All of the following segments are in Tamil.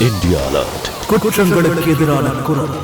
India alert. குற்றங்களுக்கு எதிரான குரல்.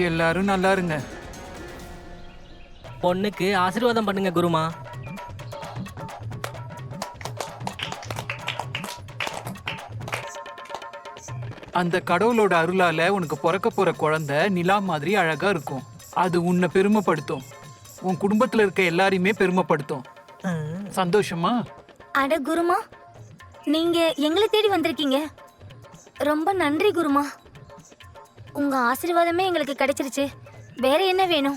எல்லாரும் நல்லா இருங்க. பொண்ணுக்கு ஆசீர்வாதம் பண்ணுங்க குருமா. அந்த கடவுளோட அருளால உனக்கு பிறக்க போற குழந்தை நிலா மாதிரி அழகா இருக்கும். அது உன்னை பெருமைப்படுத்தும், உன் குடும்பத்துல இருக்க எல்லாரையுமே பெருமைப்படுத்தும். சந்தோஷமா? அட குருமா, நீங்க எங்களை தேடி வந்திருக்கீங்க. ரொம்ப நன்றி குருமா. உங்க ஆசீர்வாதமே எங்களுக்கு கிடைச்சிருச்சு. வேற என்ன வேணும்?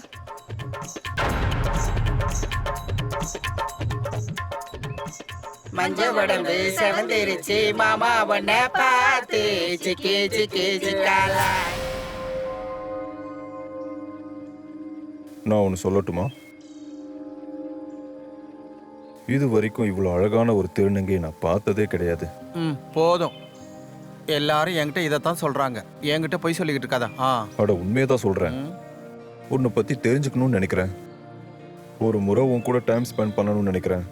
மஞ்ச உடம்பு செவந்திருச்சு மாமா உன்ன பார்த்து சிக்கி சிக்கி சிக்காலா. நான் ஒன்று சொல்லட்டுமா? இது வரைக்கும் இவ்வளோ அழகான ஒரு திருநங்கையை நான் பார்த்ததே கிடையாது. போதும். எல்லாரும் என்கிட்ட இதைத்தான் சொல்றாங்க. என்கிட்ட போய் சொல்லிக்கிட்டு இருக்காதா? அட உண்மையை தான் சொல்கிறேன். உன்னை பற்றி தெரிஞ்சுக்கணும்னு நினைக்கிறேன். ஒரு முறை உன் கூட டைம் ஸ்பெண்ட் பண்ணணும்னு நினைக்கிறேன்.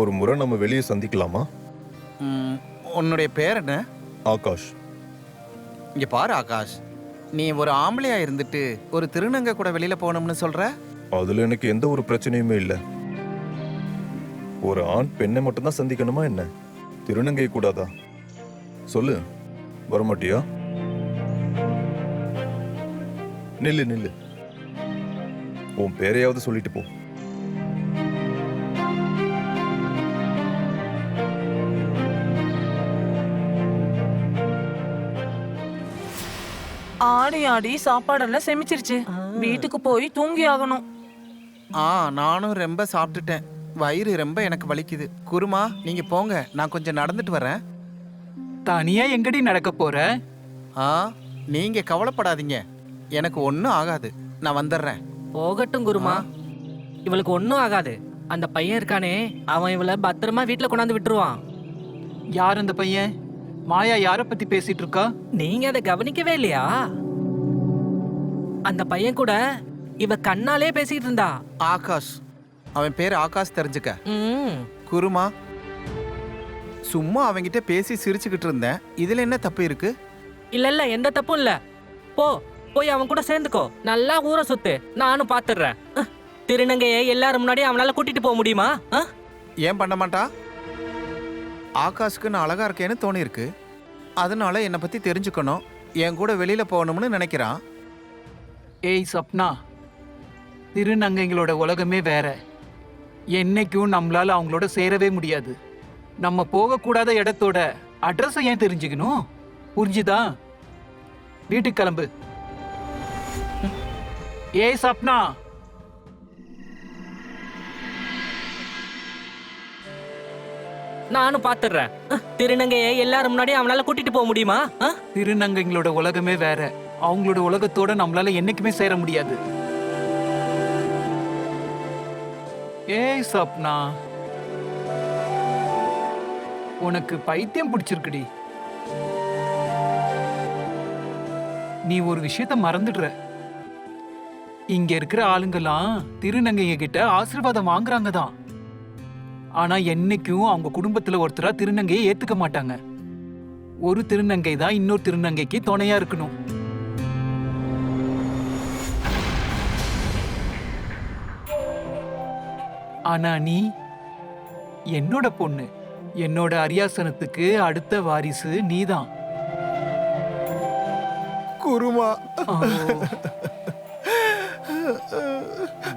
ஒரு முறை நம்ம வெளியே சந்திக்கலாமா? உன்னுடைய பேர் என்ன? ஆகாஷ். இங்க பாரு ஆகாஷ், நீ ஒரு ஆம்பளையா இருந்துட்டு ஒரு திருநங்கை கூட வெளியில போகணும்னு சொல்ற. அதில் எனக்கு எந்த ஒரு பிரச்சனையுமே இல்லை. ஒரு ஆண் பெண்ணை மட்டும்தான் சந்திக்கணுமா என்ன? திருநங்கை கூடாதா? சொல்லு, வரமாட்டியா? நில்லு நில்லு, உன் பேரையாவது சொல்லிட்டு போ. ஆடி ஆடி சாப்பாடெல்லாம் செமிச்சிருச்சு. வீட்டுக்கு போய் தூங்கி ஆகணும். நானும் ரொம்ப சாப்பிட்டுட்டேன். வயிறு ரொம்ப எனக்கு வலிக்குது. குருமா, நீங்க போங்க, நான் கொஞ்சம் நடந்துட்டு வரேன். தனியா எங்கடி நடக்க போற? நீங்க கவலைப்படாதீங்க, எனக்கு ஒன்றும் ஆகாது. நான் வந்துடுறேன். போகட்டும் குருமா, இவளுக்கு ஒன்றும் ஆகாது. அந்த பையன் இருக்கானே, அவன் இவளை பத்திரமா வீட்டுல கொண்டாந்து விட்டுருவான். யார் அந்த பையன்? மாயா யார பத்தி பேசிட்டு இருக்கா? நீங்க அதை கவனிக்கவே இல்லையா? அந்த பையன் கூட இவ கண்ணாலே பேசிட்டு இருந்தா. ஆகாஷ், அவன் பேர் ஆகாஷ், தெரிஞ்சுக்க. குருமா, சும்மா அவங்கிட்ட பேசி சிரிச்சுக்கிட்டு இருந்தேன். இதுல என்ன தப்பு இருக்கு? இல்ல எந்த தப்பும் இல்ல. போய் அவன் கூட சேர்ந்துக்கோ. நல்லா ஊரை சுத்து, நானும் பாத்துடுறேன். திருநங்கையை எல்லாரும் முன்னாடி அவனால கூட்டிட்டு போக முடியுமா? ஏன் பண்ண மாட்டா? ஆகாஷ்க்கு நான் அழகா இருக்கேன்னு தோணி இருக்கு. அதனால என்னை பத்தி தெரிஞ்சுக்கணும், என் கூட வெளியில போகணும்னு நினைக்கிறான். ஏய் சப்னா, திருநங்கைங்களோட உலகமே வேற. என்னைக்கும் நம்மளால அவங்களோட சேரவே முடியாது. நம்ம போகக்கூடாத இடத்தோட அட்ரஸை ஏன் தெரிஞ்சுக்கணும்? புரிஞ்சுதா? வீட்டுக்கு கிளம்பு. ஏய் சப்னா, நானும் பாத்துடுறேன். திருநங்கையை எல்லாரும் முன்னாடி அவனால கூட்டிட்டு போக முடியுமா? திருநங்கைங்களோட உலகமே வேற. அவங்களோட உலகத்தோட நம்மளால என்னைக்குமே சேர முடியாது. ஏய் சப்னா, உனக்கு பைத்தியம் பிடிச்சிருக்குடி. நீ ஒரு விஷயத்த மறந்துடுற. இங்க இருக்கிற ஆளுங்கெல்லாம் திருநங்கைங்க கிட்ட ஆசீர்வாதம் வாங்குறாங்க தான். ஆனா என்னைக்கும் அவங்க குடும்பத்துல ஒருத்தரா திருநங்கையை ஏத்துக்க மாட்டாங்க. ஒரு திருநங்கை தான் இன்னொரு திருநங்கைக்கு துணையா இருக்கணும். ஆனா நீ என்னோட பொண்ணு. என்னோட அரியாசனத்துக்கு அடுத்த வாரிசு நீதான். குருமா,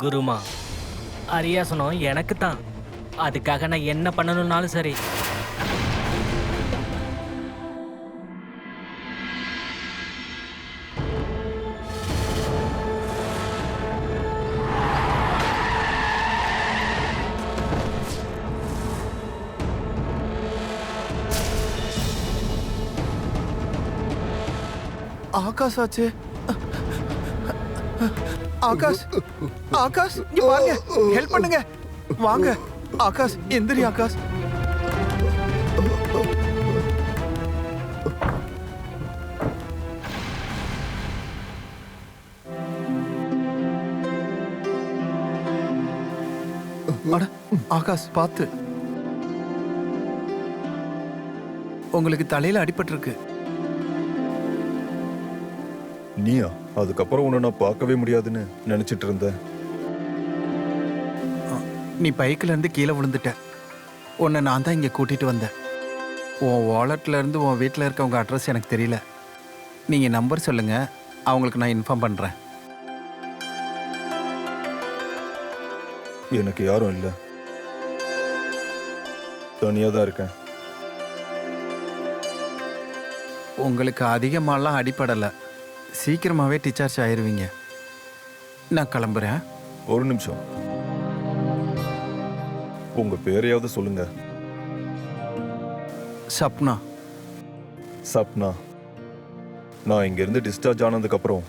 குருமா, அரியாசனம் எனக்கு தான். அதுக்காக நான் என்ன பண்ணணும்னாலும் சரி. ஆகாஷ் ஆச்சு. ஆகாஷ், ஆகாஷ் இங்க பாருங்க, ஹெல்ப் பண்ணுங்க, வாங்க. ஆகாஷ் எந்திரி. ஆகாஷ், அட ஆகாஷ் பார்த்து. உங்களுக்கு தலையில அடிபட்டிருக்கு. நீயா? அதுக்கப்புறம் உன்னை நான் பார்க்கவே முடியாதுன்னு நினைச்சிட்டு இருந்தேன். நீ பைக்கில் இருந்து கீழே விழுந்துட்ட. உன்னை நான் தான் இங்கே கூட்டிட்டு வந்தேன். உன் வாலெட்ல இருந்து உன் வீட்டில் இருக்கவங்க அட்ரஸ் எனக்கு தெரியல. நீங்கள் நம்பர் சொல்லுங்க, அவங்களுக்கு நான் இன்ஃபார்ம் பண்ணுறேன். எனக்கு யாரும் இல்லை, தனியாக தான் இருக்கேன். உங்களுக்கு அதிகமாலாம் அடிப்படலை. சீக்கிரமாகவே டிஸ்சார்ஜ் ஆயிடுவீங்க. நான் கிளம்புறேன். ஒரு நிமிஷம், உங்க பேரையாவது சொல்லுங்க. சப்னா. சப்னா, நான் இங்கிருந்து டிஸ்சார்ஜ் ஆனதுக்கு அப்புறம்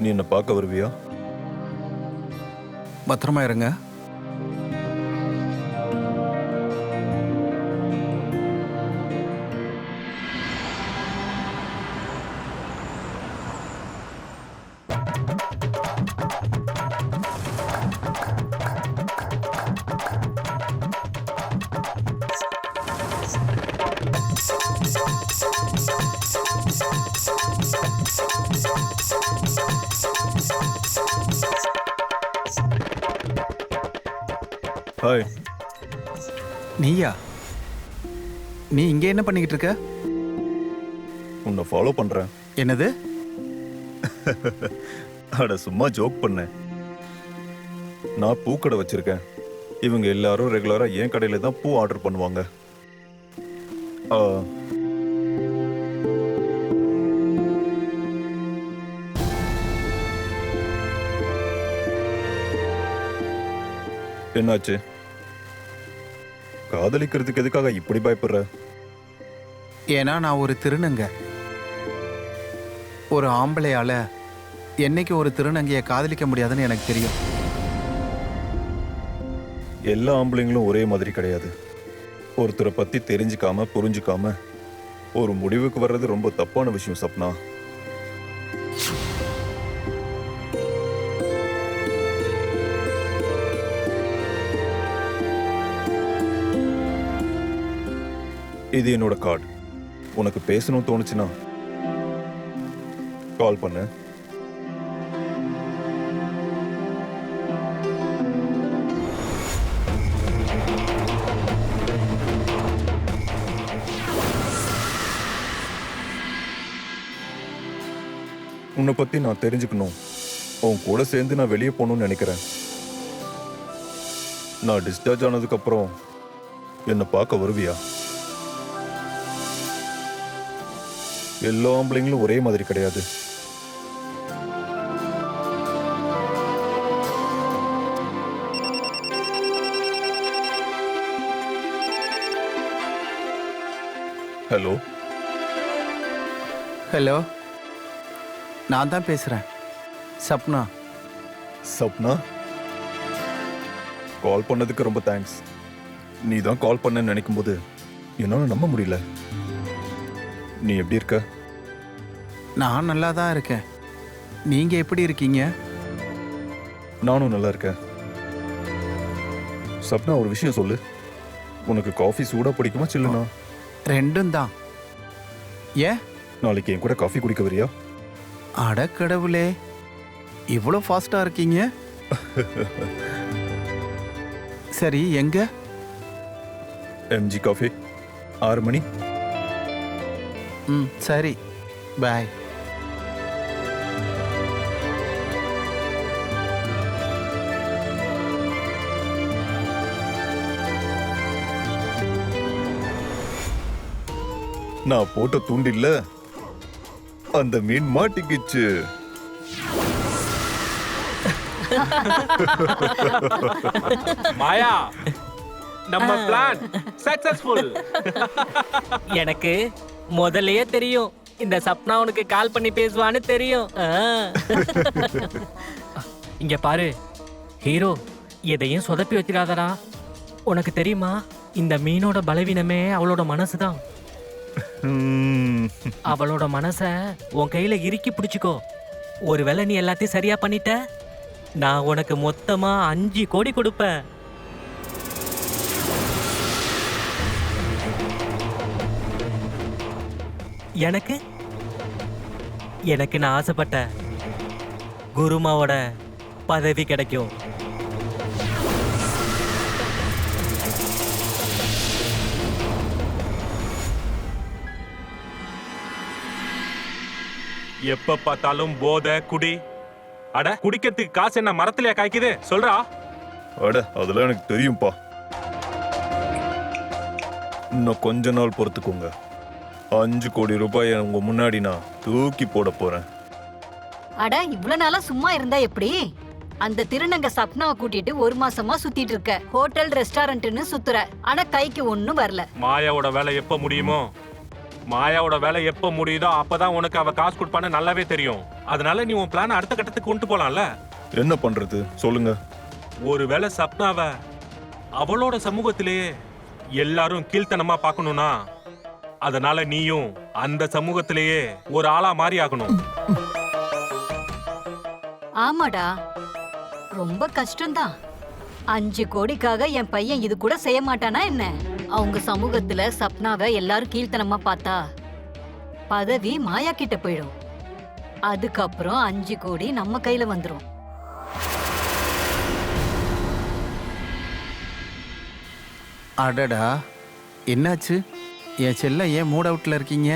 நீ என்னை பார்க்க வருவியா? பத்திரமா இருங்க. ஹாய். நீயா? நீ இங்கே என்ன பண்ணிக்கிட்டு இருக்க? உன்னை ஃபாலோ பண்றேன். என்னது? அட சும்மா ஜோக் பண்ணேன். நான் பூக்கடை வச்சிருக்கேன். இவங்க எல்லாரும் ரெகுலரா என் கடையில தான் பூ ஆர்டர் பண்ணுவாங்க. என்னாச்சு? காதலிக்கிறதுக்கு எதுக்காக இப்படி பயப்படுற? ஏன்னா நான் ஒரு திருநங்க. ஒரு ஆம்பளையால என்னைக்கு ஒரு திருநங்கையை காதலிக்க முடியாதுன்னு எனக்கு தெரியும். எல்லா ஆம்பளைங்களும் ஒரே மாதிரி கிடையாது. ஒருத்தரை பத்தி தெரிஞ்சுக்காம புரிஞ்சுக்காம ஒரு முடிவுக்கு வர்றது ரொம்ப தப்பான விஷயம் சப்னா. இது என்னோட கார்டு. உனக்கு பேசணும்னு தோணுச்சுன்னா கால் பண்ணு. உன்னை பத்தி நான் தெரிஞ்சுக்கணும். உன் கூட சேர்ந்து நான் வெளியே போகணும்னு நினைக்கிறேன். நான் டிஸ்சார்ஜ் ஆனதுக்கு அப்புறம் என்னை பார்க்க வருவியா? எல்லா ஆம்பளைங்களும் ஒரே மாதிரி கிடையாது. ஹலோ ஹலோ, நான் தான் பேசுகிறேன். சப்னா. சப்னா, கால் பண்ணதுக்கு ரொம்ப தேங்க்ஸ். நீ தான் கால் பண்ணன்னு நினைக்கும் போது என்னால நம்ப முடியல. நீ எப்படி இருக்க? நான் நல்லா தான் இருக்கேன். நீங்கள் எப்படி இருக்கீங்க? நானும் நல்லா இருக்கேன். சப்னா, ஒரு விஷயம் சொல்லு. உனக்கு காஃபி சூடா பிடிக்குமா சில்லுனா? ரெண்டும் தான். ஏன்? நாளைக்கு என் கூட காஃபி குடிக்க வரியா? அட கடவுளே, இவ்வளோ ஃபாஸ்ட்டாக இருக்கீங்க. சரி, எங்க? எம்ஜி காஃபி, 6 மணி. ம், சரி, பாய். நான் போட்ட தூண்டில்ல அந்த மீன் மாட்டிக்கிச்சு. மாயா, நம்ம பிளான் சக்சஸ்ஃபுல். எனக்கு முதல்லயே தெரியும் இந்த சப்னா உனக்கு கால் பண்ணி பேசுவான்னு தெரியும். இங்க பாரு ஹீரோ, எதையும் சொதப்பி வச்சிடாதடா. உனக்கு தெரியுமா, இந்த மீனோட பலவீனமே அவளோட மனசுதான். அவளோட மனச உன் கையில இறுக்கி பிடிச்சுக்கோ. ஒருவேளை நீ எல்லாத்தையும் சரியா பண்ணிட்ட, நான் உனக்கு மொத்தமா 5 கோடி கொடுப்பேன். எனக்கு எனக்கு நான் ஆசைப்பட்ட குருமாவோட பதவி கிடைக்கும். எப்ப பார்த்தாலும் போதை குடி. அட, குடிக்கிறதுக்கு காசு என்ன மரத்திலேயே காய்க்குது? சொல்றா. அட, அதெல்லாம் எனக்கு தெரியும்பா. இன்னும் கொஞ்ச நாள் பொறுத்துக்கோங்க. 5 கோடி ரூபாய் உங்க முன்னாடி நான் தூக்கி போட போறேன். அட, இவ்வளவு நாளா சும்மா இருந்தா எப்படி? அந்த திருநங்க சப்னாவை கூட்டிட்டு 1 மாசமா சுத்திட்டு இருக்க. ஹோட்டல் ரெஸ்டாரண்ட்னு சுத்துற, ஆனா கைக்கு ஒண்ணும் வரல. மாயாவோட வேலை எப்ப முடியுமோ, மாயாவோட வேலை எப்ப முடியுதோ அப்பதான் உனக்கு அவ காசு கொடுப்பான்னு நல்லாவே தெரியும். அதனால நீ உன் பிளான் அடுத்த கட்டத்துக்கு கொண்டு போலாம்ல. என்ன பண்றது சொல்லுங்க? ஒருவேளை சப்னாவ அவளோட சமூகத்திலேயே எல்லாரும் கீழ்த்தனமா பார்க்கணும்னா, அதனால நீயும் அந்த சமூகத்திலேயே ஒரு ஆளா மாறி ஆகணும். ஆமாடா, ரொம்ப கஷ்டம்தான். 5 கோடிக்காக என் பையன் இது கூட செய்ய மாட்டானா என்ன? அவங்க சமூகத்துல சப்னாவை எல்லாரும் கீழ்த்தனமா பார்த்தா பதவி மாயா கிட்ட போயிடும். அதுக்கப்புறம் 5 கோடி நம்ம கையில வந்துரும். அடடா, என்னாச்சு? என் செல்ல ஏன் மூட் அவுட்ல இருக்கீங்க?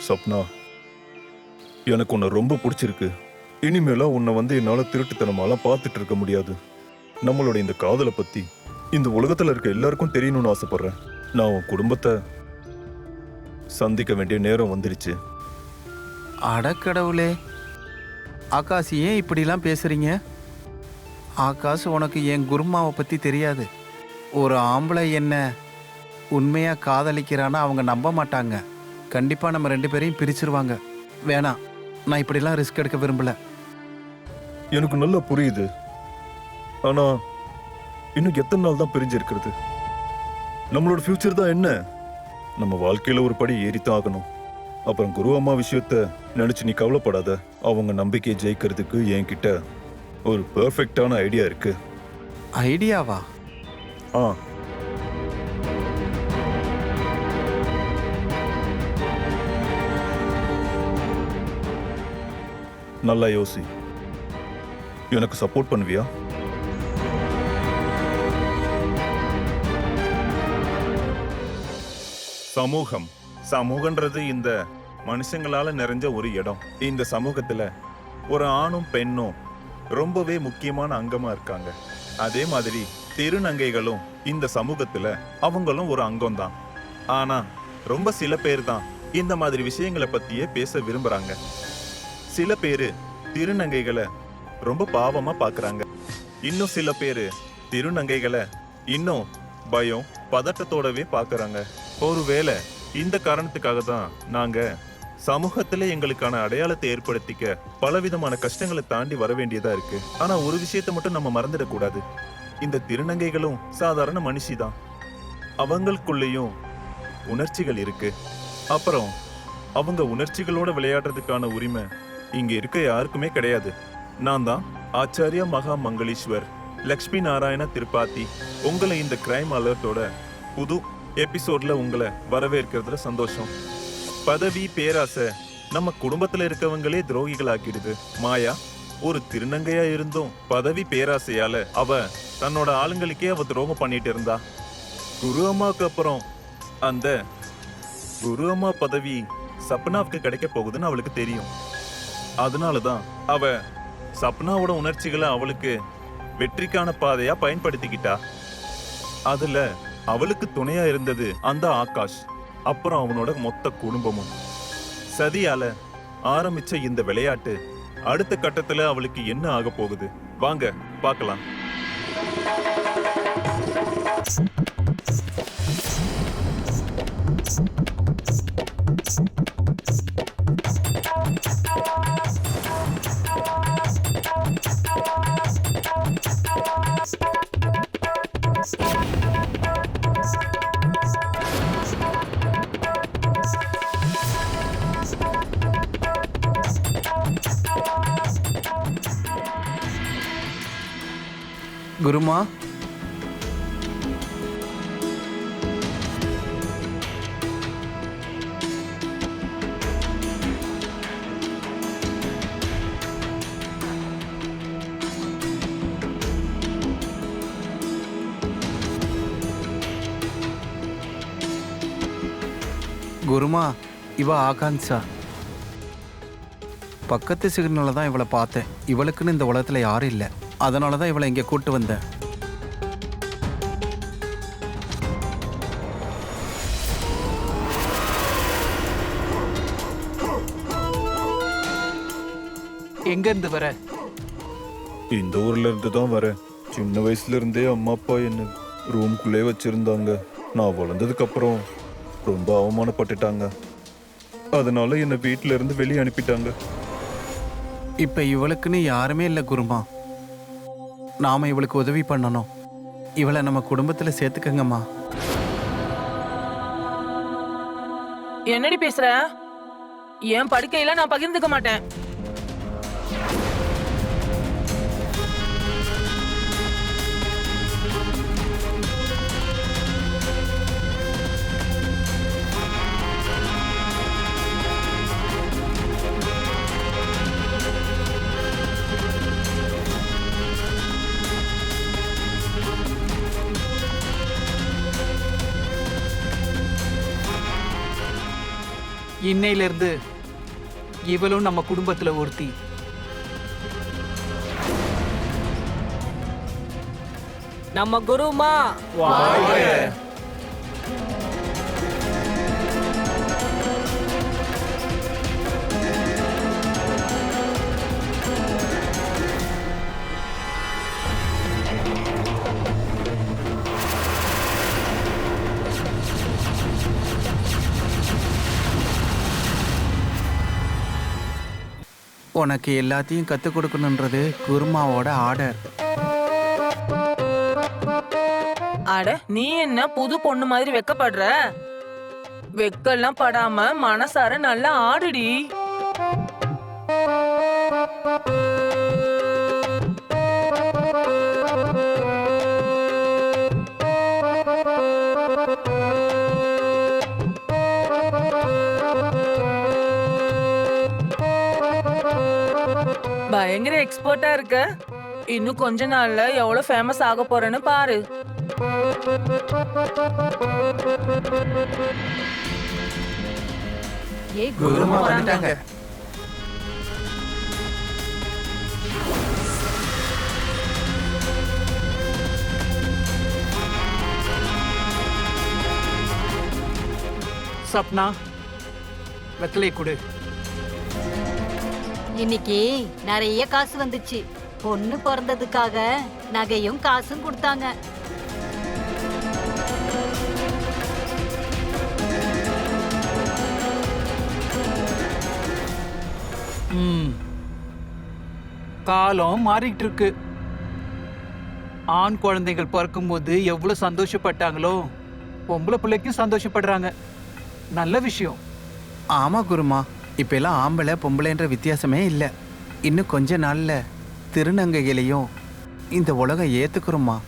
சப்னா, எனக்கு உன்னை ரொம்ப பிடிச்சிருக்கு. இனிமேல உன்னை என்னால திருட்டுத்தனமாலாம் பார்த்துட்டு இருக்க முடியாது. நம்மளோட இந்த காதலை பத்தி இந்த உலகத்துல இருக்க எல்லாருக்கும் தெரியணும்னு ஆசைப்படுறேன். நான் உன் குடும்பத்தை சந்திக்க வேண்டிய நேரம் வந்துருச்சு. அடக்கடவுளே, ஆகாஷ் ஏன் இப்படிலாம் பேசுறீங்க? ஆகாஷ், உனக்கு என் குருமாவை பத்தி தெரியாது. ஒரு ஆம்பளை என்ன உண்மையா காதலிக்கிறான்னா அவங்க நம்ப மாட்டாங்க. கண்டிப்பா நம்ம 2 பேரையும் பிரிச்சிருவாங்க. வேணாம், நான் இப்படிலாம் ரிஸ்க் எடுக்க விரும்பல. எனக்கு நல்லா புரியுது. ஆனா இன்னும் எத்தனை நாள் தான் பிரிஞ்சிருக்கிறது? நம்மளோட ஃபியூச்சர் தான் என்ன? நம்ம வாழ்க்கையில ஒரு படி ஏறித்தான் ஆகணும். அப்புறம் குரு அம்மா விஷயத்த நினைச்சு நீ கவலைப்படாத. அவங்க நம்பிக்கையை ஜெயிக்கிறதுக்கு என்கிட்ட ஒரு பெர்ஃபெக்டான ஐடியா இருக்கு. ஐடியாவா? ஆ, நல்லா யோசி. எனக்கு சப்போர்ட் பண்ணுவியா? சமூகன்றது இந்த மனுஷங்களால நிறைஞ்ச ஒரு இடம். இந்த சமூகத்துல ஒரு ஆணும் பெண்ணும் ரொம்பவே முக்கியமான அங்கமா இருக்காங்க. அதே மாதிரி திருநங்கைகளும் இந்த சமூகத்துல அவங்களும் ஒரு அங்கம்தான். ஆனா ரொம்ப சில பேர் தான் இந்த மாதிரி விஷயங்களை பத்தியே பேச விரும்புறாங்க. சில பேரு திருநங்கைகளை ரொம்ப பாவமா பாக்குறாங்க. இன்னும் சில பேரு திருநங்கைகளை இன்னும் பயம் பதட்டத்தோடவே பாக்குறாங்க. ஒருவேளை இந்த காரணத்துக்காக தான் நாங்க சமூகத்துல எங்களுக்கான அடையாளத்தை ஏற்படுத்திக்க பலவிதமான கஷ்டங்களை தாண்டி வர வேண்டியதா இருக்கு. ஆனா ஒரு விஷயத்தை மட்டும் நம்ம மறந்துடக்கூடாது. இந்த திருநங்கைகளும் சாதாரண மனுஷிதான். அவங்களுக்குள்ளேயும் உணர்ச்சிகள் இருக்கு. அப்புறம் அவங்க உணர்ச்சிகளோட விளையாடுறதுக்கான உரிமை இங்க இருக்க யாருக்குமே கிடையாது. நான் தான் ஆச்சாரியா மகா மங்களீஸ்வர் லக்ஷ்மி நாராயண திரிபாதி. உங்களை இந்த கிரைம் அலர்ட்டோட புது எபிசோட்ல உங்களை வரவேற்கிறதுல சந்தோஷம். பதவி பேராசை நம்ம குடும்பத்துல இருக்கவங்களே துரோகிகள் ஆக்கிடுது. மாயா ஒரு திருநங்கையா இருந்தும் பதவி பேராசையால அவ தன்னோட ஆளுங்களுக்கே அவ துரோகம் பண்ணிட்டு இருந்தா. குரு அம்மாவுக்கு அப்புறம் அந்த குரு அம்மா பதவி சப்னாவுக்கு கிடைக்க போகுதுன்னு அவளுக்கு தெரியும். அதனாலதான் அவ சப்னாவோட உணர்ச்சிகளை அவளுக்கு வெற்றிக்கான பாதையா பயன்படுத்திக்கிட்டா. அதுல அவளுக்கு துணையா இருந்தது அந்த ஆகாஷ், அப்புறம் அவனோட மொத்த குடும்பமும். சதியால ஆரம்பிச்ச இந்த விளையாட்டு அடுத்த கட்டத்துல அவளுக்கு என்ன ஆக போகுது வாங்க பார்க்கலாம். குருமா, குருமா, இவ ஆகாங்ஷா. பக்கத்து சிக்னல்ல தான் இவளை பார்த்தேன். இவளுக்குன்னு இந்த உலகத்துல யாரும் இல்லை. அதனால தான் இவளை இங்கே கூட்டு வந்தேன். எங்க இருந்து வர? இந்த ஊர்ல இருந்து தான் வரேன். சின்ன வயசுல இருந்தே அம்மா அப்பா என்ன ரூம்குள்ளே வச்சிருந்தாங்க. நான் வளர்ந்ததுக்கு அப்புறம் ரொம்ப அவமானப்பட்டுட்டாங்க. அதனால என்னை வீட்டுல இருந்து வெளியே அனுப்பிட்டாங்க. இப்ப இவளுக்குன்னு யாருமே இல்லை குருமா. நாம இவளுக்கு உதவி பண்ணணும். இவளை நம்ம குடும்பத்துல சேர்த்துக்கங்கம்மா. என்னடி பேசுற? என் படுக்கையில நான் பகிர்ந்துக்க மாட்டேன். இன்னையில இருந்து இவளும் நம்ம குடும்பத்துல ஒருத்தி. நம்ம குருமா உனக்கு எல்லாத்தையும் கற்றுக் கொடுக்கணுன்றது குருமாவோட ஆர்டர். அட, நீ என்ன புது பொண்ணு மாதிரி வெக்கப்படுற? வெக்கெல்லாம் படாம மனசார நல்லா ஆடுடி. பயங்கர எக்ஸ்பர்ட்டா இருக்க. இன்னும் கொஞ்ச நாள்ல எவ்வளவு ஃபேமஸ் ஆக போறேன்னு பாரு. குருமா வந்துட்டாங்க. சப்னா, வெத்தலை கொடு. இன்னைக்கு நிறைய காசு வந்துச்சு. பொண்ணு பிறந்ததுக்காக நகையும் காசும் கொடுத்தாங்க. காலம் மாறிட்டு இருக்கு. ஆண் குழந்தைகள் பிறக்கும்போது எவ்வளவு சந்தோஷப்பட்டாங்களோ பொம்பளை பிள்ளைக்கும் சந்தோஷப்படுறாங்க. நல்ல விஷயம். ஆமா குருமா, இப்ப எல்லாம் ஆம்பளை பொம்பளைன்ற வித்தியாசமே இல்லை. இன்னும் கொஞ்ச நாள்ல திருநங்கைகளையும் இந்த உலகம் ஏத்துக்குறோமா.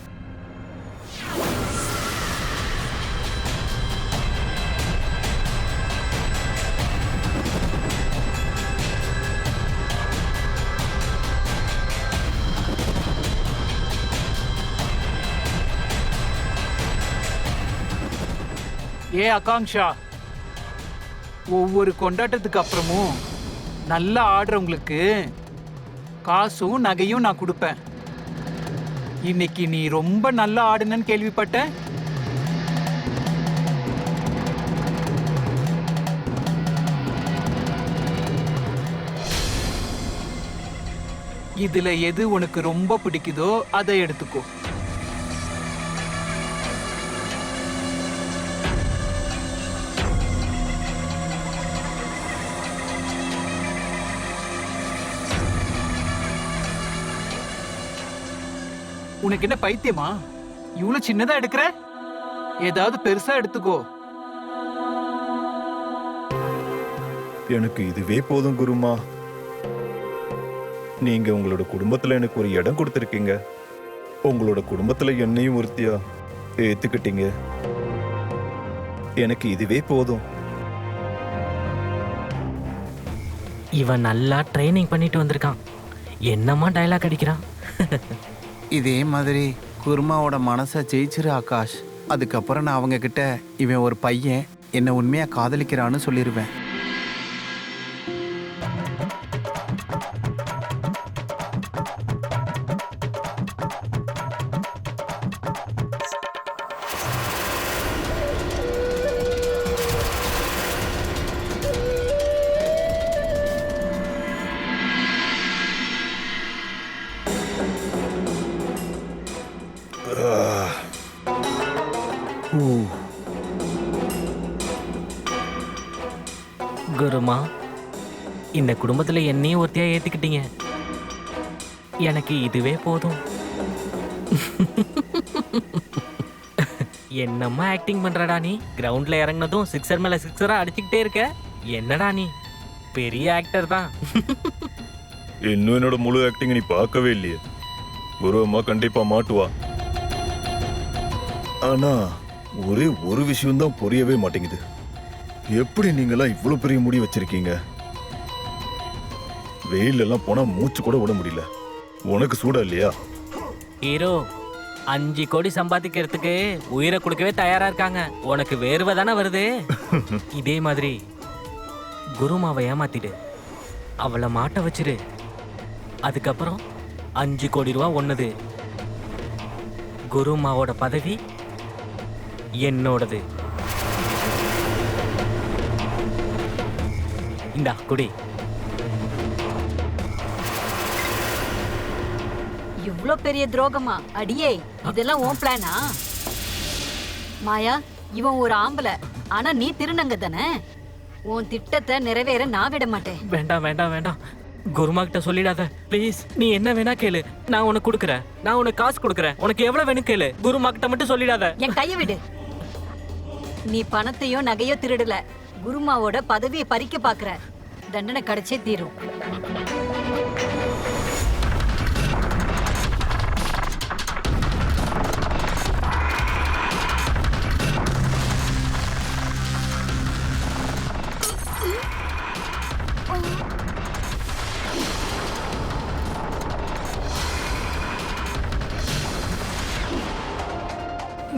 ஆகாங்ஷா, ஒவ்வொரு கொண்டாட்டத்துக்கு அப்புறமும் நல்லா ஆடுறவங்களுக்கு காசும் நகையும் நான் கொடுப்பேன். இன்னைக்கு நீ ரொம்ப நல்லா ஆடுனன்னு கேள்விப்பட்டேன். இதுல எது உனக்கு ரொம்ப பிடிக்குதோ அதை எடுத்துக்கோ. உனக்கு என்ன பைத்தியமா? இவ்வளவு சின்னதா எடுக்கிற? ஏதாவது பெருசா எடுத்துக்கோ. எனக்கு இதுவே போதும் குருமா. நீங்க உங்களோட குடும்பத்துல எனக்கு ஒரு இடம் கொடுத்திருக்கீங்க. உங்களோட குடும்பத்துல என்னையும் ஒருத்தியா ஏத்துக்கிட்டீங்க. எனக்கு இதுவே போதும். இவன் நல்லா ட்ரைனிங் பண்ணிட்டு வந்திருக்கான். என்னமா டயலாக் அடிக்கிறான். இதே மாதிரி குருமாவோட மனசை ஜெயிச்சிரு ஆகாஷ். அதுக்கப்புறம் நான் அவங்க கிட்ட இவன் ஒரு பையன் என்னை உண்மையா காதலிக்கிறான்னு சொல்லிடுவேன். குருமா, இந்த குடும்பத்துல என்னையும் ஒருத்தியா ஏத்துக்கிட்டீங்க. எனக்கு இதுவே போதும். என்னம்மா ஆக்டிங் பண்றடா நீ? கிரவுண்ட்ல இறங்கினதும் சிக்ஸர் மேல சிக்ஸரா அடிச்சுக்கிட்டே இருக்க. என்னடா நீ பெரிய ஆக்டர் தான். இன்னும் என்னோட முழு ஆக்டிங் நீ பார்க்கவே இல்லையே. குரு அம்மா கண்டிப்பா மாட்டுவா. ஆனா ஒரே ஒரு விஷயம் தான் புரியவே மாட்டேங்குது. எப்படி நீங்களாம் இவ்வளவு பெரிய முடி வச்சிருக்கீங்க? வெயில் எல்லாம் போனா மூச்சு கூட விட முடியல. உனக்கு சூடா இல்லையா? ஹீரோ 5 கோடி சம்பாதிக்கிறதுக்கு உயிரை கொடுக்கவே தயாரா இருக்காங்க. உனக்கு வேர்வை தானே வருது. இதே மாதிரி குருமாவை ஏமாத்திடு, அவளை மாட்ட வச்சிரு. அதுக்கப்புறம் 5 கோடி ரூபா ஒண்ணுது. குருமாவோட பதவி என்னோடது. இந்தா குடி. இவ்ளோ பெரிய துரோகமா? அடியே, இதெல்லாம் உன் பிளானா? மாயா, இவன் ஒரு ஆம்பளை, ஆனா நீ திருநங்க தானே. உன் திட்டத்தை நிறைவேற நான் விட மாட்டேன். வேண்டாம் வேண்டாம் வேண்டாம், குருமா கிட்ட சொல்லிடாத ப்ளீஸ். நீ என்ன வேணா கேளு, நான் உனக்கு கொடுக்குறேன். நான் உனக்கு காசு கொடுக்குறேன். உனக்கு எவ்வளவு வேணும் கேளு. குருமா கிட்ட மட்டும் சொல்லிடாத. என் கையை விடு. நீ பணத்தையோ நகையோ திருடல, குருமாவோட பதவியை பறிக்க பாக்குற. தண்டனை கிடைச்சே தீரும்.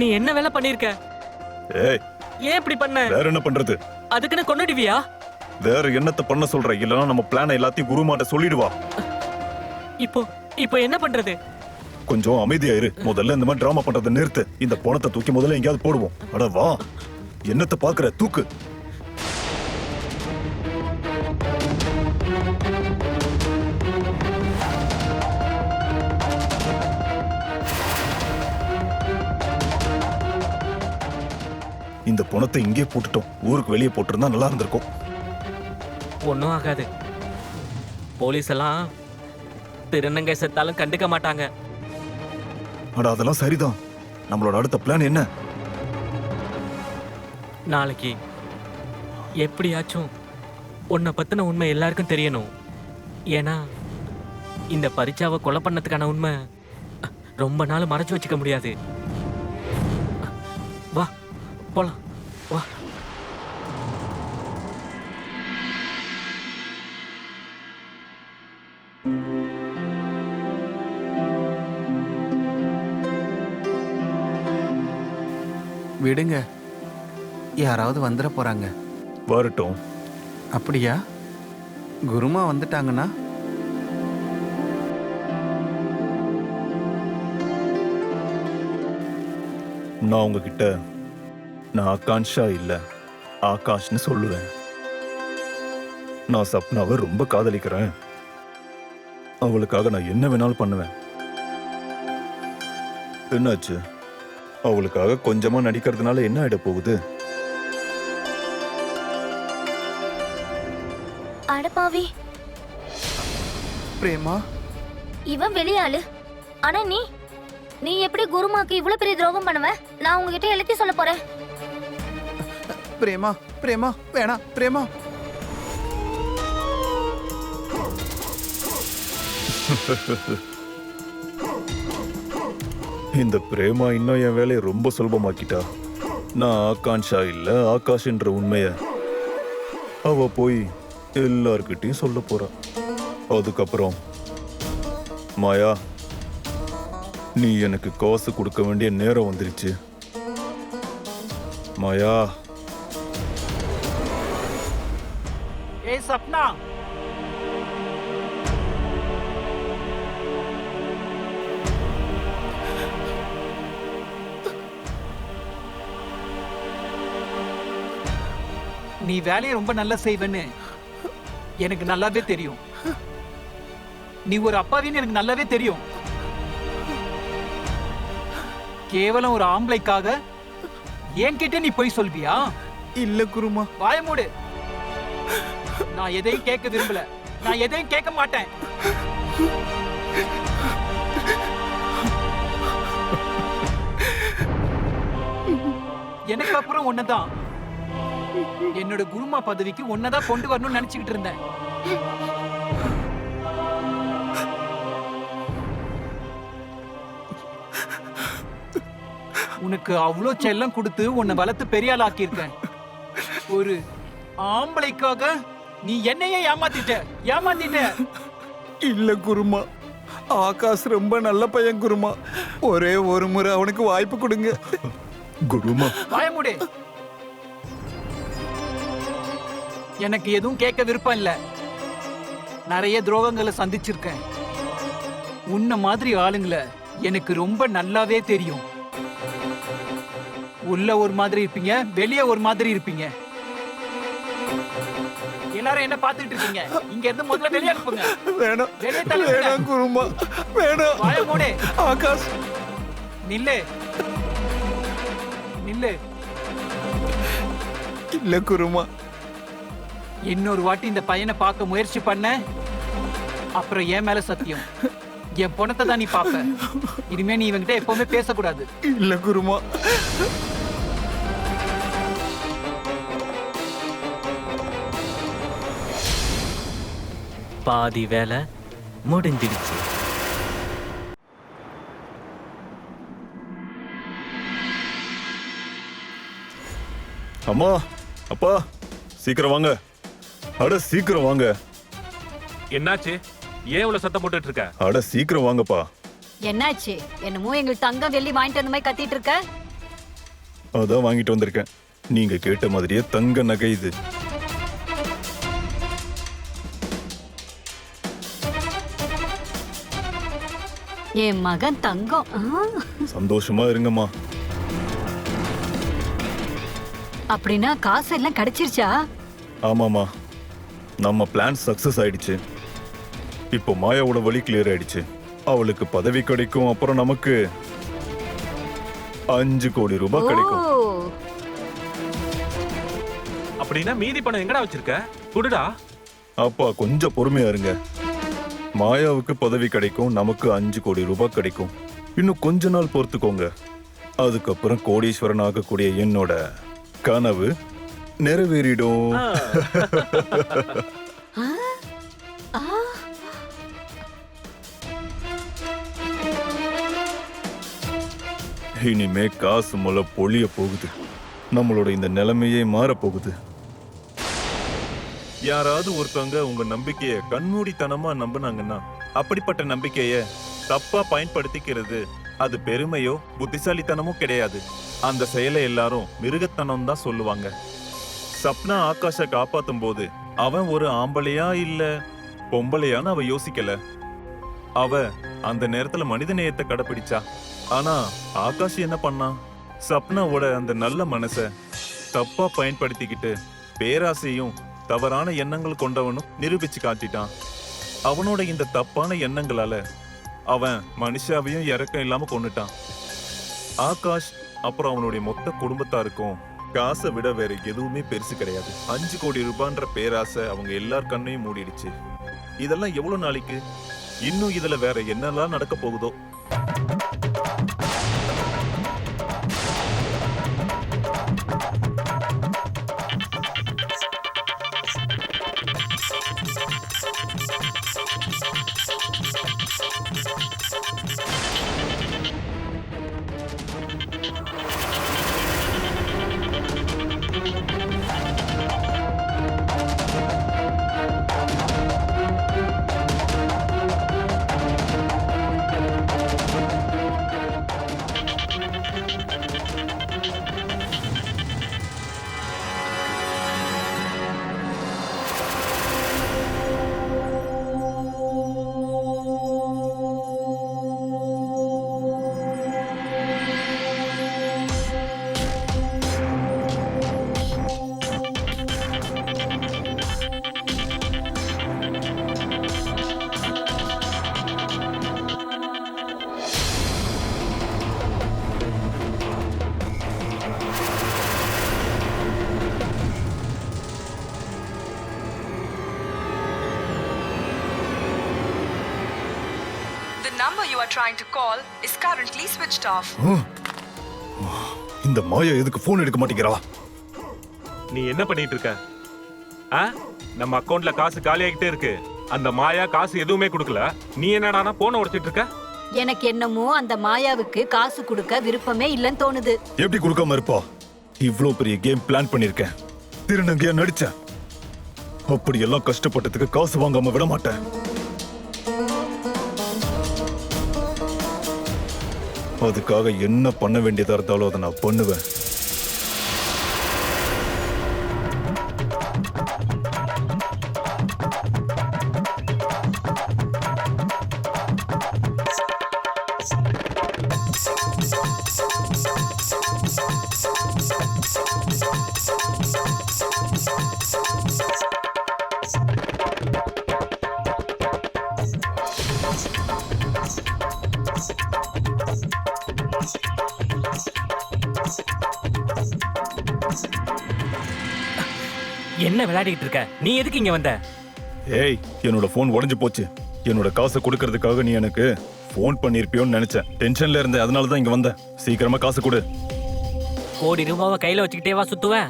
நீ என்ன வேலை பண்ணிருக்க? ஏய், ஏன் இப்படி பண்ண? வேற என்ன பண்றது? அதுக்குன்னு கொன்னுடுவியா? வேற என்னத்த பண்ண சொல்ற? இல்லனா நம்ம பிளான் எல்லாத்தையும் குருமாட்ட சொல்லிடுவா. இப்போ என்ன பண்றது? கொஞ்சம் அமைதியா இரு. முதல்ல இந்த மாதிரி டிராமா பண்றதை நிறுத்து. இந்த பணத்தை தூக்கி முதல்ல எங்கயாவது போடுவோம். அட வா, என்னத்த பாக்குற? தூக்கு. இந்த பணத்தை இங்கே போட்டுட்டோம். ஊருக்கு வெளியே போட்டிருந்தா நல்லா இருந்திருக்கும். ஒன்றும் ஆகாது. போலீஸ் எல்லாம் திருநங்கை செத்தாலும் கண்டுக்க மாட்டாங்க. அட அதெல்லாம் சரிதான். நம்மளோட அடுத்த பிளான் என்ன? நாளைக்கு எப்படியாச்சும் உன்னை பத்தின உண்மை எல்லாருக்கும் தெரியணும். ஏன்னா இந்த பரீட்சாவை கொலை பண்ணதுக்கான உண்மை ரொம்ப நாள் மறைச்சு வச்சுக்க முடியாது. வா போலாம், வா. விடுங்க, யாராவது வந்துட போறாங்க. வரட்டும். அப்படியா? குருமா வந்துட்டாங்கன்னா நான் உங்ககிட்ட நான் ஆகான்ஷா இல்ல ஆகாஷ்னு சொல்லுவேன். நான் சப்னாவை ரொம்ப காதலிக்கிறேன். அவளுக்காக நான் என்ன வேணாலும் பண்ணுவேன். என்னாச்சு? அவளுக்காக கொஞ்சமா நடிக்கிறதுனால என்ன ஆயிட போகுது? அடப்பாவி, பிரேமா, இவன் வெளியாளு. ஆனா நீ எப்படி குருமாக்கு இவ்வளவு பெரிய துரோகம் பண்ணுவ? நான் உங்ககிட்ட எல்லாத்தையும் சொல்ல போறேன். பிரேமா, பிரேமா, வேணாம் பிரேமா. இந்த பிரேமா இன்னும் என் வேலையை ரொம்ப சுலபமாக்கிட்டா. நான் ஆகான்ஷா இல்ல ஆகாஷ்ன்ற உண்மைய அவ போய் எல்லார்கிட்டையும் சொல்ல போறா. அதுக்கப்புறம் மாயா, நீ எனக்கு காசு கொடுக்க வேண்டிய நேரம் வந்துருச்சு. மாயா. ஏய் சப்னா, நீ வேலையை ரொம்ப நல்லா செய்வேன்னு எனக்கு நல்லாவே தெரியும். நீ ஒரு அப்பாவின்னு எனக்கு நல்லாவே தெரியும். கேவலம் ஒரு ஆம்பளைக்காக என்கிட்ட நீ போய் சொல்வியா? இல்ல குருமா. வாய மூடு. நான் எதையும் கேட்க விரும்பல. நான் எதையும் கேட்க மாட்டேன். எனக்கு அப்புறம் ஒன்னதான் என்னோட குருமா பதவிக்கு ஒன்னதான் கொண்டு வரணும்னு நினைச்சுக்கிட்டு இருந்தேன். உனக்கு அவ்வளோ செல்லம் கொடுத்து உன்னை வளர்த்து பெரிய ஆள் ஆக்கியிருக்கேன். ஒரு ஆம்பளைக்காக நீ என்னையே ஏமாத்திட்ட. இல்ல குருமா, ஆகாஷ் ரொம்ப நல்ல பையன் குருமா. ஒரே ஒரு முறை அவனுக்கு வாய்ப்பு கொடுங்க குருமா. வாயமுடி. எனக்கு எதுவும் கேட்க விருப்பம் இல்ல. நிறைய துரோகங்களை சந்திச்சிருக்கேன். உன்ன மாதிரி ஆளுங்களை எனக்கு ரொம்ப நல்லாவே தெரியும். உள்ள ஒரு மாதிரி இருப்பீங்க, வெளியே ஒரு மாதிரி இருப்பீங்க. எல்லாரும் என்ன பார்த்துட்டு இருக்கீங்க? இங்க இருந்து முதல்ல வெளியே அனுப்புங்க. வேணாம், வெளியே தள்ளுங்க. வேணாம் குருமா, வேணாம். வாய மூடு. ஆகாஷ், நில்லு. இல்ல குருமா. இன்னொரு வாட்டி இந்த பையனை பார்க்க முயற்சி பண்ண, அப்புறம் என் மேல சத்தியம், என் பணத்தை தான் நீ பாப்ப. இனிமே நீ இவங்கிட்ட எப்பவுமே பேசக்கூடாது. இல்ல குருமா. பாதி வேலை முடிஞ்சிடுச்சு. அம்மா, அப்பா, சீக்கிரம் வாங்க. அட சீக்கிரம் வாங்க. என்னாச்சு? ஏன் இவ்வளவு சத்தம் போட்டுட்டு இருக்க? அட சீக்கிரம் வாங்கப்பா. என்னாச்சு? என்னமோ எங்களுக்கு தங்கம் வெள்ளி வாங்கிட்டு வந்த மாதிரி கத்திட்டு இருக்க. அதான் வாங்கிட்டு வந்திருக்கேன். நீங்க கேட்ட மாதிரியே தங்க நகை இது. என் மகன் தங்கம். சந்தோஷமா இருங்கம்மா. அப்படின்னா காசு எல்லாம் கிடைச்சிருச்சா? ஆமாமா, நம்ம பிளான் சக்சஸ் ஆயிடுச்சு. இப்போ மாயாவோட வழி கிளியர் ஆயிடுச்சு. அவளுக்கு பதவி கிடைக்கும். அப்புறம் நமக்கு 5 கோடி ரூபாய் கிடைக்கும். அப்படின்னா மீதி பணம் எங்கடா வச்சிருக்க? குடுடா. அப்பா கொஞ்சம் பொறுமையா இருங்க. மாயாவுக்கு பதவி கிடைக்கும், நமக்கு 5 கோடி ரூபாய் கிடைக்கும். இன்னும் கொஞ்ச நாள் பொறுத்துக்கோங்க. அதுக்கப்புறம் கோடீஸ்வரன் ஆகக்கூடிய என்னோட கனவு நிறைவேறிடும். இனிமே காசு முளை பொழிய போகுது. நம்மளோட இந்த நிலைமையே மாற போகுது. யாராவது ஒருத்தவங்க உங்க நம்பிக்கைய கண்மூடித்தனமா நம்பினாங்கன்னா அப்படிப்பட்ட நம்பிக்கைய தப்பா பயன்படுத்திக்கிறது அது பெருமையோ புத்திசாலித்தனமோ கிடையாது. அந்த செயலை எல்லாரும் மிருகத்தனம் தான் சொல்லுவாங்க. சப்னா ஆகாஷ காப்பாத்தும் போது அவன் ஒரு ஆம்பளையா இல்ல பொம்பளையான்னு அவ யோசிக்கல. அவ அந்த நேரத்துல மனிதநேயத்தை கடைபிடிச்சா. ஆனா ஆகாஷ் என்ன பண்ணான்? சப்னாவோட அந்த நல்ல மனச தப்பா பயன்படுத்திக்கிட்டு பேராசையும் தவறான எண்ணங்கள் கொண்டவனும் நிரூபிச்சு காட்டிட்டான். அவனோட இந்த தப்பான எண்ணங்களால அவன் மனுஷாவையும் இறக்கம் இல்லாம கொன்னுட்டான். ஆகாஷ் அப்புறம் அவனுடைய மொத்த குடும்பத்தாருக்கும் காசை விட வேற எதுவுமே பெருசு கிடையாது. 5 கோடி ரூபான்ற பேராசை அவங்க எல்லார் கண்ணையும் மூடிடுச்சு. இதெல்லாம் எவ்வளவு நாளைக்கு? இன்னும் இதுல வேற என்னெல்லாம் நடக்க போகுதோ? number you are trying to call is currently switched off. இந்த மாயா எதுக்கு போன் எடுக்க மாட்டேங்கிறா? நீ என்ன பண்ணிட்டு இருக்க? நம்ம அக்கவுண்ட்ல காசு காலியாகிட்டே இருக்கு. அந்த மாயா காசு எதுவுமே கொடுக்கல. நீ என்னடானா போனை உடைச்சிட்டு இருக்க? எனக்கு என்னமோ அந்த மாயாவுக்கு காசு கொடுக்க விருப்பமே இல்லைன்னு தோணுது. எப்படி கொடுக்காம இருப்பா? இவ்ளோ பெரிய கேம் பிளான் பண்ணிருக்கேன். திருநங்கையா நடிச்சேன். அப்படி எல்லாம் கஷ்டப்பட்டதுக்கு காசு வாங்காம விட மாட்டேன். அதுக்காக என்ன பண்ண வேண்டியதா இருந்தாலும் அதை நான் பண்ணுவேன். என்ன விளையாடிட்டு இருக்க? நீ எதுக்கு இங்க வந்த? ஏய், என்னோட போன் உடைஞ்சு போச்சு. என்னோட காசை கொடுக்கறதுக்காக நீ எனக்கு போன் பண்ணிருப்பியோன்னு நினைச்சேன். டென்ஷன்ல இருந்தேன், அதனால தான் இங்க வந்தேன். சீக்கிரமா காசு கொடு. கோடி ரூபாவை கையில வச்சுக்கிட்டே வா சுத்துவேன்?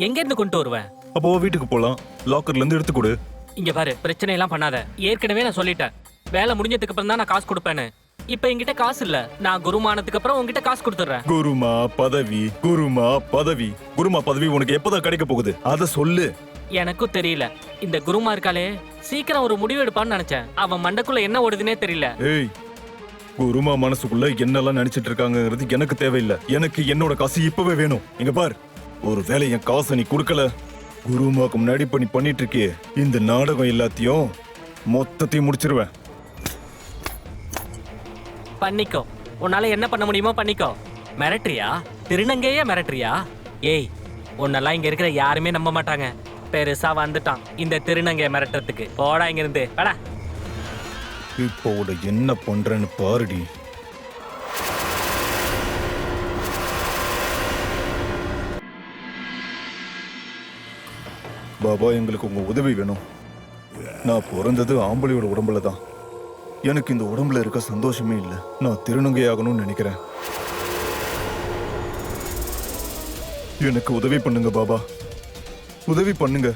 எங்க இருந்து கொண்டு வருவேன்? அப்போ வீட்டுக்கு போலாம். லாக்கர்ல இருந்து எடுத்து கொடு. இங்க பாரு, பிரச்சனை எல்லாம் பண்ணாத. ஏற்கனவே நான் சொல்லிட்டேன், வேலை முடிஞ்சதுக்கு அப்புறம் தான் நான் காசு கொடுப்பேன்னு. இப்ப என்கிட்ட காசு இல்ல. நான் குருமானதுக்கு அப்புறம் உங்ககிட்ட காசு கொடுத்துறேன். குருமா பதவி, குருமா பதவி, குருமா பதவி உனக்கு எப்பதான் கிடைக்க போகுது? அத சொல்லு. எனக்கும் தெரியல. இந்த குருமா இருக்காளே, சீக்கிரம் ஒரு முடிவு எடுப்பான்னு நினைச்சேன். அவன் மண்டக்குள்ள என்ன ஓடுதுன்னே தெரியல. ஏய், குருமா மனசுக்குள்ள என்னெல்லாம் நினைச்சிட்டு இருக்காங்கிறது எனக்கு தேவையில்லை. எனக்கு என்னோட காசு இப்பவே வேணும். இங்க பார், ஒரு வேலை என் காசை நீ கொடுக்கல, குருமாக்கு முன்னாடி பண்ணி பண்ணிட்டு இருக்கியே இந்த நாடகம் எல்லாத்தையும் மொத்தத்தையும் முடிச்சிருவேன். பண்ணிக்கோ, உன்னால என்ன பண்ண முடியுமோ பண்ணிக்கோ. மிரட்டுறியா? திருநங்கையே மிரட்டுறியா? ஏய், உன்னெல்லாம் இங்க இருக்கிற யாருமே நம்ப மாட்டாங்க. பெருசா வந்துட்டான் இந்த திருநங்கையை மிரட்டுறதுக்கு. போடா இங்க இருந்து, வாடா. இப்போ என்ன பண்றேன்னு பாருடி. பாபா, எங்களுக்கு உங்க உதவி வேணும். நான் பிறந்தது ஆம்பளையோட உடம்புல தான். எனக்கு இந்த உடம்புல இருக்க சந்தோஷமே இல்லை. நான் திருநங்கையாகணும்னு நினைக்கிறேன். எனக்கு உதவி பண்ணுங்க பாபா, உதவி பண்ணுங்க.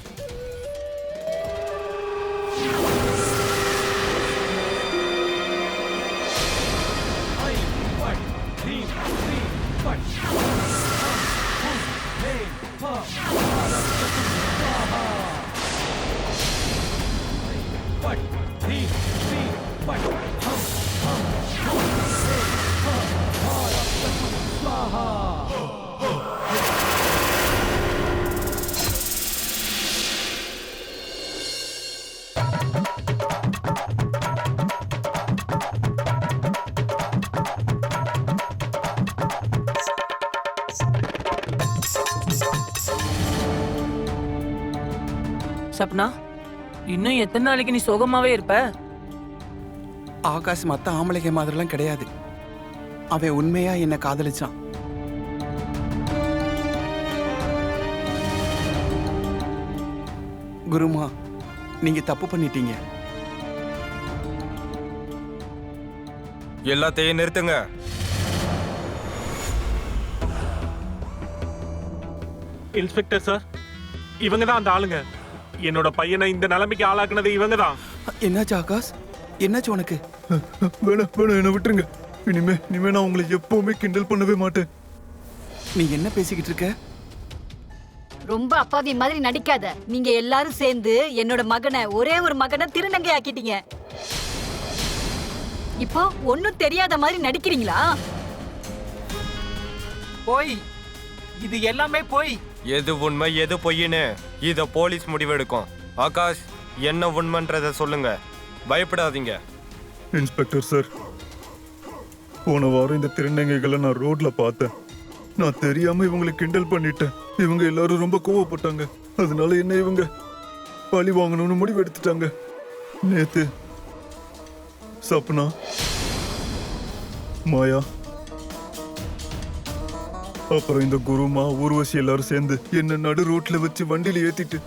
சப்னா, இன்னும் எத்தனை நாளைக்கு நீ சோகமாவே இருப்ப? ஆகாஷ் மற்ற ஆம்பளைங்க மாதிரிலாம் கிடையாது. அவன் உண்மையா என்னை காதலிச்சான். குருமா, நீங்க தப்பு பண்ணிட்டீங்க. எல்லாத்தையும் நிறுத்துங்க. இன்ஸ்பெக்டர் சார், இவங்க தான் அந்த ஆளுங்க. என்னோட பையனை இந்த நிலைமைக்கு ஆளாக்குனது இவங்க தான். என்னாச்சு ஆகாஷ்? என்னாச்சு உனக்கு? வேணாம் வேணாம், என்ன விட்டுருங்க. இனிமே நான் உங்களை எப்பவுமே கிண்டல் பண்ணவே மாட்டேன். நீ என்ன பேசிக்கிட்டு இருக்க? ரொம்ப அப்பாவி மாதிரி நடிக்காத. நீங்க எல்லாரும் சேர்ந்து என்னோட மகனை, ஒரே ஒரு மகனை திருநங்கை ஆக்கிட்டீங்க. இப்போ ஒன்னும் தெரியாத மாதிரி நடிக்கிறீங்களா? போய், இது எல்லாமே போய். எது உண்மை எது பொய்ன்னு இத போலீஸ் முடிவெடுக்கும். ஆகாஷ், என்ன உண்மைன்றத சொல்லுங்க, பயப்படாதீங்க. இன்ஸ்பெக்டர் சார், போன வாரம் இந்த திருநங்கைகளை நான் ரோட்ல பார்த்தேன். நான் தெரியாம இவங்களை கிண்டல் பண்ணிட்டேன். இவங்க எல்லாரும் ரொம்ப கோவப்பட்டாங்க. அதனால என்ன இவங்க பழி வாங்கணும்னு முடிவு எடுத்துட்டாங்க. நேத்து சப்னா, மாயா, அப்புறம் இந்த குருமா, ஊர்வசி எல்லாரும் சேர்ந்து என்ன நடு ரோட்ல வச்சு வண்டியில ஏத்திட்டு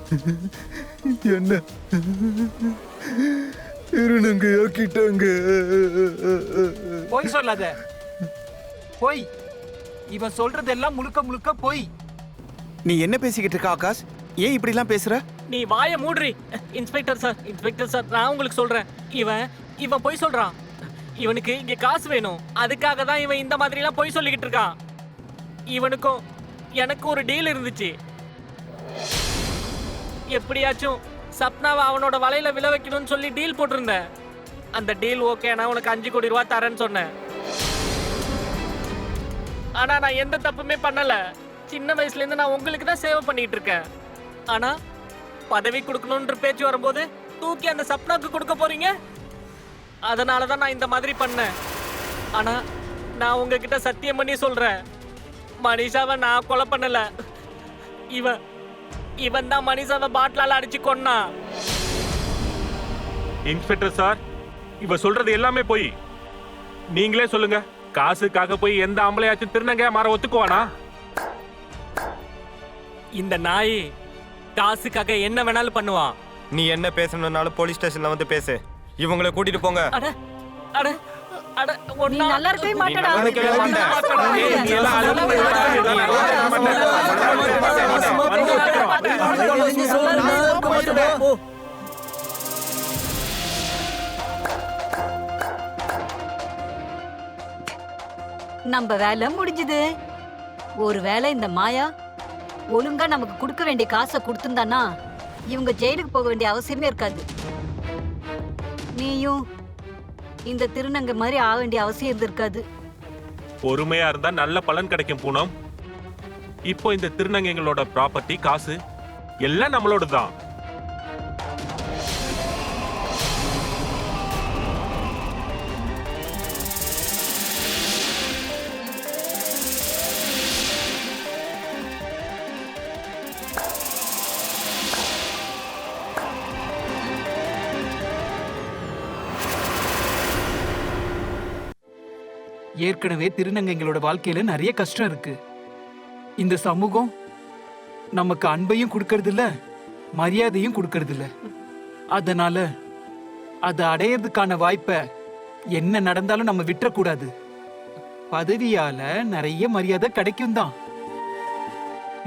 என்ன திருநங்கையாக்கிட்டாங்க. போய் சொல்லாத. போய். இவன் சொல்றதெல்லாம் முழுக்க முழுக்க போய். நீ என்ன பேசிக்கிட்டு இருக்க ஆகாஷ்? ஏன் இப்படி எல்லாம் பேசுற? நீ வாயை மூடுறி. இன்ஸ்பெக்டர் சார், நான் உங்களுக்கு சொல்றேன். இவன் பொய் சொல்றான். இவனுக்கு இங்க காசு வேணும். அதுக்காக தான் இவன் இந்த மாதிரி எல்லாம் பொய் சொல்லிக்கிட்டு இருக்கான். இவனுக்கும் எனக்கு ஒரு டீல் இருந்துச்சு. எப்படியாச்சும் சப்னாவை அவனோட வலையில விழ வைக்கணும்னு சொல்லி டீல் போட்டிருந்தேன். அந்த டீல் ஓகே, நான் உனக்கு 5 கோடி ரூபாய் தரேன்னு சொன்னேன். ஆனா நான் எந்த தப்புமே பண்ணல. சின்ன வயசுல இருந்து நான் உங்களுக்கு தான் சேவை பண்ணிட்டு இருக்கேன். ஆனா பதவி கொடுக்கணும்ன்ற பேச்சு வரும்போது தூக்கி அந்த சப்னாவுக்கு கொடுக்க போறீங்க. அதனாலதான் நான் இந்த மாதிரி பண்ணேன். ஆனா நான் உங்ககிட்ட சத்தியம் பண்ணி சொல்றேன், மனிஷாவை நான் கொலை பண்ணல. இவன் தான் மனிஷாவை பாட்டிலால அடிச்சு கொன்னான். இன்ஸ்பெக்டர் சார், இவ சொல்றது எல்லாமே போய். நீங்களே சொல்லுங்க, காசுக்காக போய் எந்த ஆம்பளையாச்சும் திருநங்கையா மாற ஒத்துக்குவானா? இந்த நாய் காசுக்காக என்ன வேணாலும் பண்ணுவான். நீ என்ன பேசணும்னாலும் போலீஸ் ஸ்டேஷன்ல வந்து பேசு. இவங்களை கூட்டிட்டு போங்க. அட அட அட, நீ நல்லா இருக்கவே மாட்டடா. நம்ம வேலை முடிஞ்சது. ஒருவேளை இந்த மாயா ஒழுங்கா நமக்கு கொடுக்க வேண்டிய காசை கொடுத்துருந்தானா இவங்க ஜெயிலுக்கு போக வேண்டிய அவசியமே இருக்காது. நீயும் இந்த திருநங்கை மாதிரி ஆக வேண்டிய அவசியம் இருந்திருக்காது. பொறுமையா இருந்தா நல்ல பலன் கிடைக்கும் பூனம். இப்போ இந்த திருநங்கைகளோட ப்ராப்பர்ட்டி, காசு எல்லாம் நம்மளோட தான். ஏற்கனவே திருநங்கைகளோட வாழ்க்கையில நிறைய கஷ்டம் இருக்கு. இந்த சமூகம் நமக்கு அன்பையும் கொடுக்கறது இல்ல, மரியாதையும் கொடுக்கறது இல்ல. அதனால அதை அடையறதுக்கான வாய்ப்பை என்ன நடந்தாலும் நம்ம விட்டுறக்கூடாது. பதவியால நிறைய மரியாதை கிடைக்கும் தான்.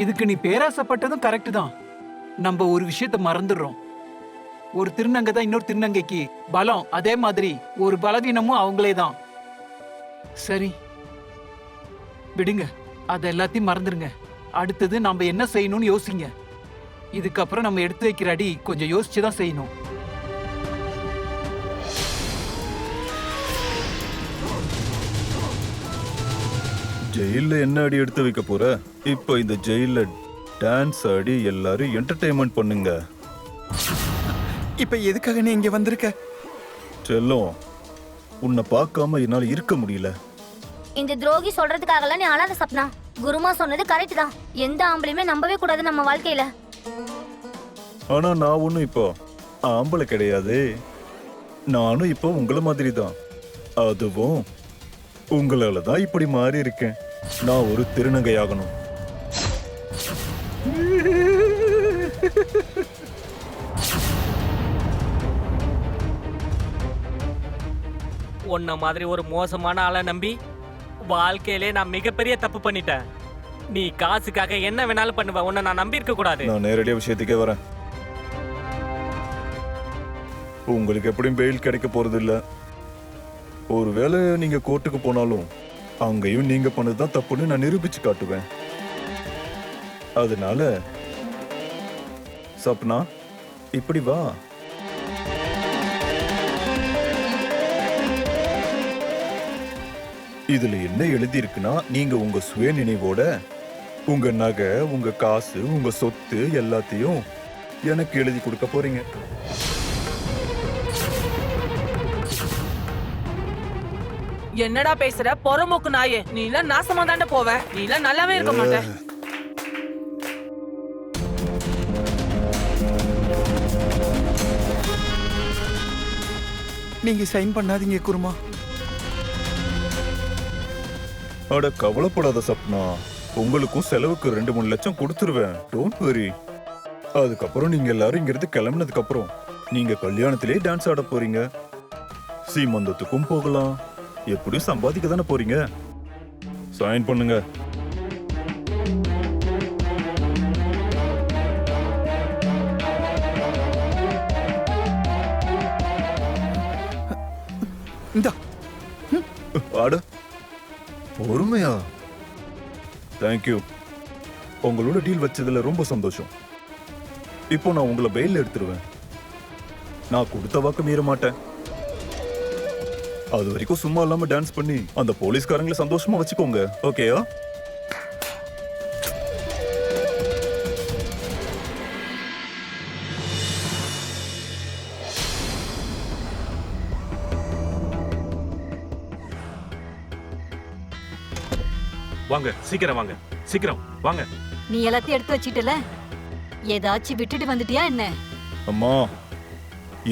இதுக்கு நீ பேராசைப்பட்டதும் கரெக்ட் தான். நம்ம ஒரு விஷயத்த மறந்துடுறோம். ஒரு திருநங்கை தான் இன்னொரு திருநங்கைக்கு பலம், அதே மாதிரி ஒரு பலவீனமும் அவங்களே தான். சரி விடுங்க, அத எல்லாத்தையும் மறந்துடுங்க. அடுத்தது நம்ம என்ன செய்யணும்னு யோசிங்க. இதுக்கப்புறம் நம்ம எடுத்து வைக்கிற அடி கொஞ்சம் யோசிச்சுதான் செய்யணும். ஜெயில என்ன அடி எடுத்து வைக்க போற? இப்போ இந்த ஜெயில டான்ஸ் ஆடி எல்லாரும் என்டர்டெயின்மெண்ட் பண்ணுங்க. இப்ப எதுக்காக நீ இங்க வந்திருக்க? செல்லம், உன்னை பார்க்காம என்னால இருக்க முடியல. இந்த துரோகி சொல்றதுக்காகலாம் நீ அழாத சப்னா. குருமா சொன்னது கரெக்ட் தான். எந்த ஆம்பளையுமே நம்பவே கூடாது நம்ம வாழ்க்கையில. ஆனா நான் ஒண்ணும் இப்போ ஆம்பளை கிடையாது. நானும் இப்போ உங்களை மாதிரி தான். அதுவும் உங்களால தான் இப்படி மாறி இருக்கேன். நான் ஒரு திருநங்கையாகணும். உன்ன மாதிரி ஒரு மோசமான ஆளை நம்பி வாழ்க்கையிலே நான் மிகப்பெரிய தப்பு பண்ணிட்டேன். நீ காசுக்காக என்ன வேணாலும் பண்ணுவ. உன்னை நான் நம்பி இருக்க கூடாது. நான் நேரடியா விஷயத்துக்கே வரேன். உங்களுக்கு எப்படியும் பெயில் கிடைக்க போறது இல்ல. ஒருவேளை நீங்க கோர்ட்டுக்கு போனாலும் அங்கேயும் நீங்க பண்ணதுதான் தப்புன்னு நான் நிரூபிச்சு காட்டுவேன். அதனால சப்னா, இப்படி வா. இதுல என்ன எழுதி இருக்குன்னா, நீங்க உங்க சுய நினைவோட உங்க நகை, உங்க காசு, உங்க சொத்து எல்லாத்தையும் எனக்கு எழுதி கொடுக்க போறீங்க. என்னடா பேசுற பொறமோக்கு நாயே? நீ எல்லாம் நாசமா தாண்ட போவ. நீ எல்லாம் நல்லாவே இருக்க மாட்ட. நீங்க சைன் பண்ணாதீங்க குருமா. அட கவலைப்படாத சப்னா, உங்களுக்கும் செலவுக்கு 2-3 லட்சம் கொடுத்துருவேன். Don't worry. அதுக்கப்புறம் நீங்க எல்லாரும் இங்கிருந்து கிளம்பினதுக்கு அப்புறம் நீங்க கல்யாணத்திலே டான்ஸ் ஆட போறீங்க. சீமந்தத்துக்கும் போகலாம். எப்படியும் சம்பாதிக்க தானே போறீங்க. சைன் பண்ணுங்க. இந்தா. ஆட பொறுமையா? தேங்க்யூ. உங்களோட டீல் வச்சதுல ரொம்ப சந்தோஷம். இப்போ நான் உங்களை பெயில் எடுத்துருவேன். நான் கொடுத்த வாக்கு மீற மாட்டேன். அது வரைக்கும் சும்மா இல்லாம டான்ஸ் பண்ணி அந்த போலீஸ்காரங்களை சந்தோஷமா வச்சுக்கோங்க. ஓகேயா? வாங்க, சீக்கிரம் வாங்க, சீக்கிரம் வாங்க. நீ எல்லாத்தையும் எடுத்து வச்சிட்டல, ஏதாச்சும் விட்டுட்டு வந்துட்டியா என்ன? அம்மா,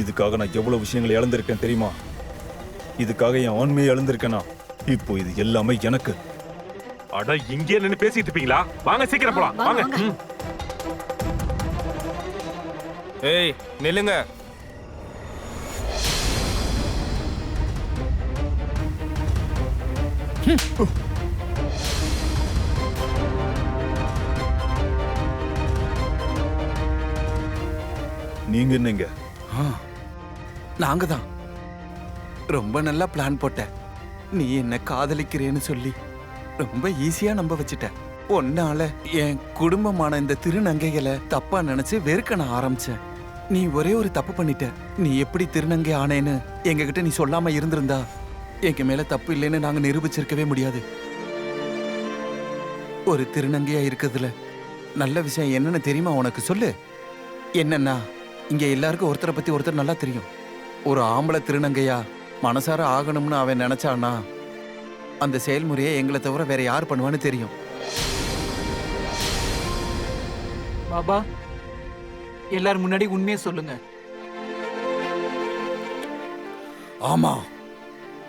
இதுக்காக நான் எவ்வளவு விஷயங்களை இழந்திருக்கேன் தெரியுமா? இதுக்காக என் ஆண்மையை இழந்திருக்கேனா? இப்போ இது எல்லாமே எனக்கு. அட, இங்கே நின்னு பேசிட்டு இருப்பீங்களா? வாங்க, சீக்கிரம் போலாம். வாங்க. ஏய், நில்லுங்க. நீங்க என்னங்க? நாங்க தான். ரொம்ப நல்லா பிளான் போட்ட. நீ என்ன காதலிக்கிறேன்னு சொல்லி ரொம்ப ஈஸியா நம்ப வச்சுட்ட. உன்னால என் குடும்பமான இந்த திருநங்கைகளை தப்பா நினைச்சு வெறுக்க நான் ஆரம்பிச்சேன். நீ ஒரே ஒரு தப்பு பண்ணிட்ட. நீ எப்படி திருநங்கை ஆனேன்னு எங்ககிட்ட நீ சொல்லாம இருந்திருந்தா எங்க மேல தப்பு இல்லைன்னு நாங்க நிரூபிச்சிருக்கவே முடியாது. ஒரு திருநங்கையா இருக்கிறதுல நல்ல விஷயம் என்னன்னு தெரியுமா உனக்கு? சொல்லு. என்னன்னா, இங்க எல்லாருக்கும் ஒருத்தரை பத்தி ஒருத்தர் நல்லா தெரியும். ஒரு ஆம்பளை திருநங்கையா மனசார ஆகணும்னு அவன் நினைச்சானா அந்த செயல்முறையை எங்களை தவிர வேற யார் பண்ணுவான்னு தெரியும். பாபா, எல்லாரும் முன்னாடி உண்மையை சொல்லுங்க. ஆமா,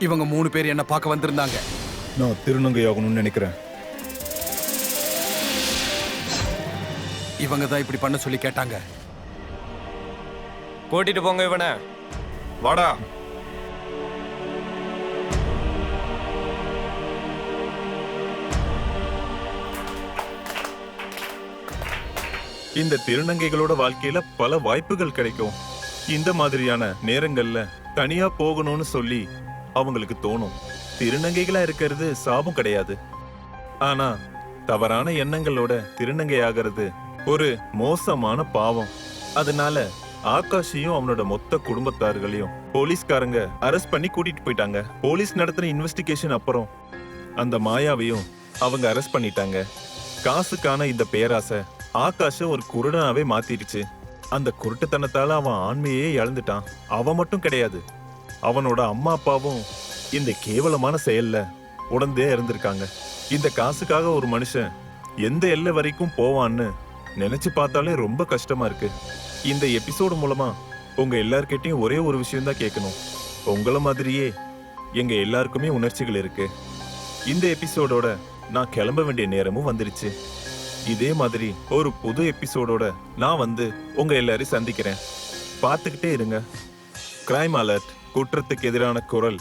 இவங்க 3 பேர் என்ன பார்க்க வந்திருந்தாங்க. நான் திருநங்கை ஆகணும்னு நினைக்கிறேன். இவங்க தான் இப்படி பண்ண சொல்லி கேட்டாங்க. கூட்டிட்டு போங்க இவனை. வாடா. இந்த திருநங்கைகளோட வாழ்க்கையில பல வாய்ப்புகள் கிடைக்கும். இந்த மாதிரியான நேரங்கள்ல தனியா போகணும்னு சொல்லி அவங்களுக்கு தோணும். திருநங்கைகளா இருக்கிறது சாபம் கிடையாது. ஆனா தவறான எண்ணங்களோட திருநங்கை ஆகிறது ஒரு மோசமான பாவம். அதனால ஆகாஷையும் அவனோட மொத்த குடும்பத்தார்களையும் போலீஸ்காரங்க அரெஸ்ட் பண்ணி கூட்டிட்டு போயிட்டாங்க. போலீஸ் நடத்தின இன்வெஸ்டிகேஷன் அப்புறம் அந்த மாயாவையும் அவங்க அரெஸ்ட் பண்ணிட்டாங்க. காசுக்கான இந்த பேராசை ஆகாஷ ஒரு குருடனாவே மாத்திடுச்சு. அந்த குருட்டுத்தனத்தால அவன் ஆண்மையே இழந்துட்டான். அவன் மட்டும் கிடையாது, அவனோட அம்மா அப்பாவும் இந்த கேவலமான செயல்ல உடந்தே இருந்திருக்காங்க. இந்த காசுக்காக ஒரு மனுஷன் எந்த எல்லை வரைக்கும் போவான்னு நினைச்சு பார்த்தாலே ரொம்ப கஷ்டமா இருக்கு. இந்த எபிசோடு மூலமா உங்க எல்லார்கிட்டையும் ஒரே ஒரு விஷயம் தான் கேட்கணும். உங்கள மாதிரியே எங்க எல்லாருக்குமே உணர்ச்சிகள் இருக்கு. இந்த எபிசோடோட நான் கிளம்ப வேண்டிய நேரமும் வந்துருச்சு. இதே மாதிரி ஒரு புது எபிசோடோட நான் வந்து உங்க எல்லாரையும் சந்திக்கிறேன். பார்த்துக்கிட்டே இருங்க. கிரைம் அலர்ட், குற்றத்துக்கு எதிரான குரல்.